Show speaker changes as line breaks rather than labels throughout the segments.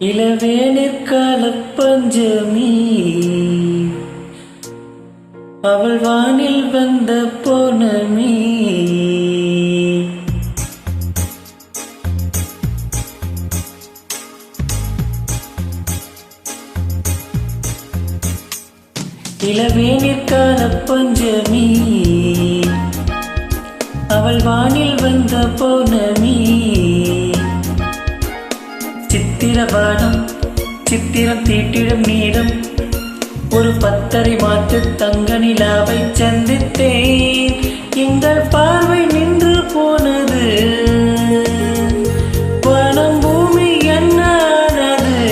இளவேனிற்கால பஞ்சமி அவள் வானில் வந்த பௌர்ணமி. இளவேனிற்கால பஞ்சமி அவள் வானில் வந்த பௌர்ணமி. சித்திரவானம் சித்திரம் தீட்டிடும் நீரம் ஒரு பத்தரை மாற்று தங்க நிலாவை சந்தித்தேன். எங்கள் பார்வை நின்று போனது, வானம் பூமி என்னானது.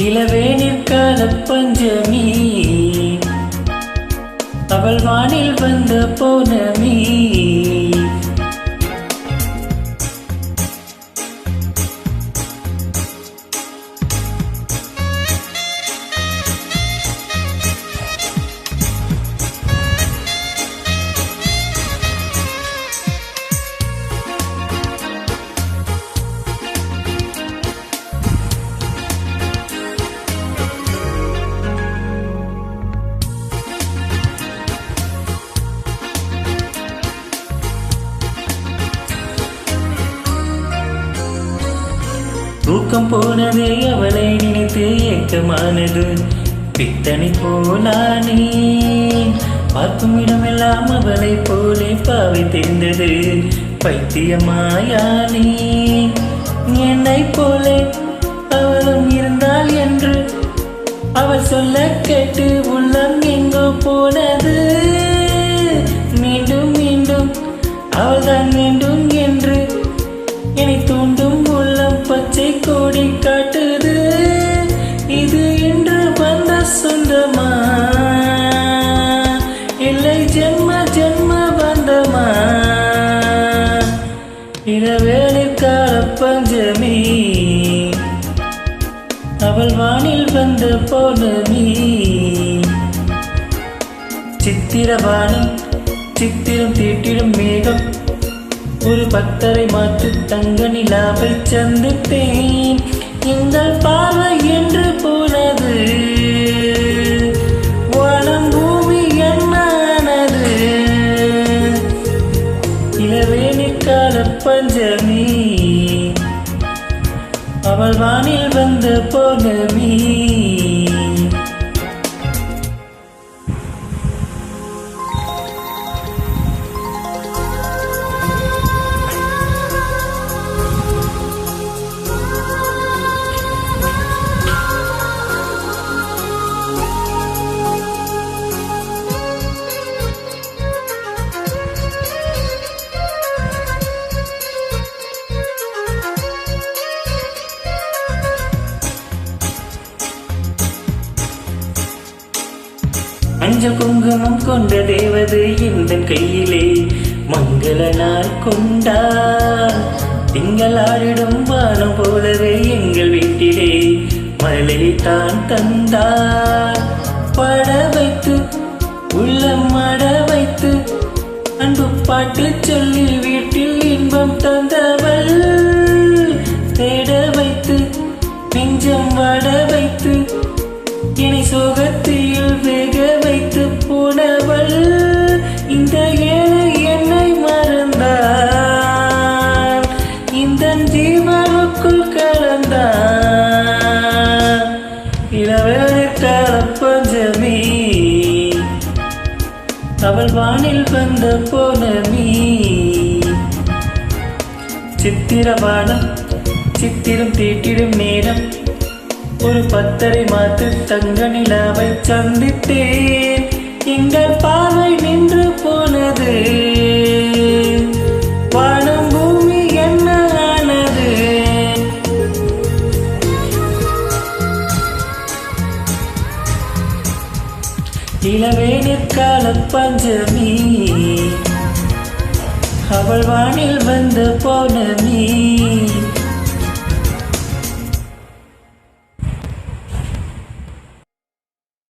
இளவேனிற்கால பஞ்சமி அவள் வானில் வந்த பௌர்ணமி. தூக்கம் போனதே அவளை நினைத்து ஏக்கமானது. பித்தனை போலானே பார்க்கும் இடமெல்லாம் அவளை போலே பாவை தெரிந்தது. பைத்தியமாயானே என்னை போலே அவளும் இருந்தாள் என்று அவள் சொல்ல கேட்டு உள்ளம் எங்கோ போனது. மீண்டும் மீண்டும் அவள்தான் வேண்டும் என்று என்னை தூண்டும் உள்ளம் பச்சை கோடி காட்டுது. இது இன்று வந்த சொந்தமா இல்லை ஜென்ம ஜென்ம பந்தமா? இளவேனிற்கால பஞ்சமி அவள் வானில் வந்த பௌர்ணமி. சித்திரவானம் சித்திரம் தீட்டிடும் மேகம் ஒரு பத்தரை மாற்று தங்க நிலாவை சந்தித்தேன். எங்கள் பார்வை என்று போனது, வானம் பூமி என்னானது. இளவேனிற்கால பஞ்சமி அவள் வானில் வந்த பௌர்ணமி. அஞ்ச குங்குமம் கொண்ட தேவதை இந்த கையிலே மங்கள நாள் கொண்டார். திங்களாரிடும் வானம் போலவே எங்கள் வீட்டிலே மழை தான் தந்தார். பட வைத்து உள்ளம் மட வைத்து அன்பு பாட்டு சொல்லி வீட்டில் இன்பம் தந்தவள். தேட வைத்து நெஞ்சம் வட வைத்து என்னை சோகத்தில் வேக வைத்து போனவள். இந்த ஏழை என்னை மறந்தார், இந்த ஜீவனுக்குள் கலந்தார். இளவேனிற்கால பஞ்சமி அவள் வானில் வந்த பௌர்ணமி. சித்திரவானம் சித்திரம் தீட்டிடும் நேரம் ஒரு பத்தரை மாற்று தங்க நிலாவை சந்தித்தேன். எங்கள் பார்வை நின்று போனது, வானம் பூமி என்ன ஆனது. இளவேனிற்கால பஞ்சமி அவள் வானில் வந்த பௌர்ணமி.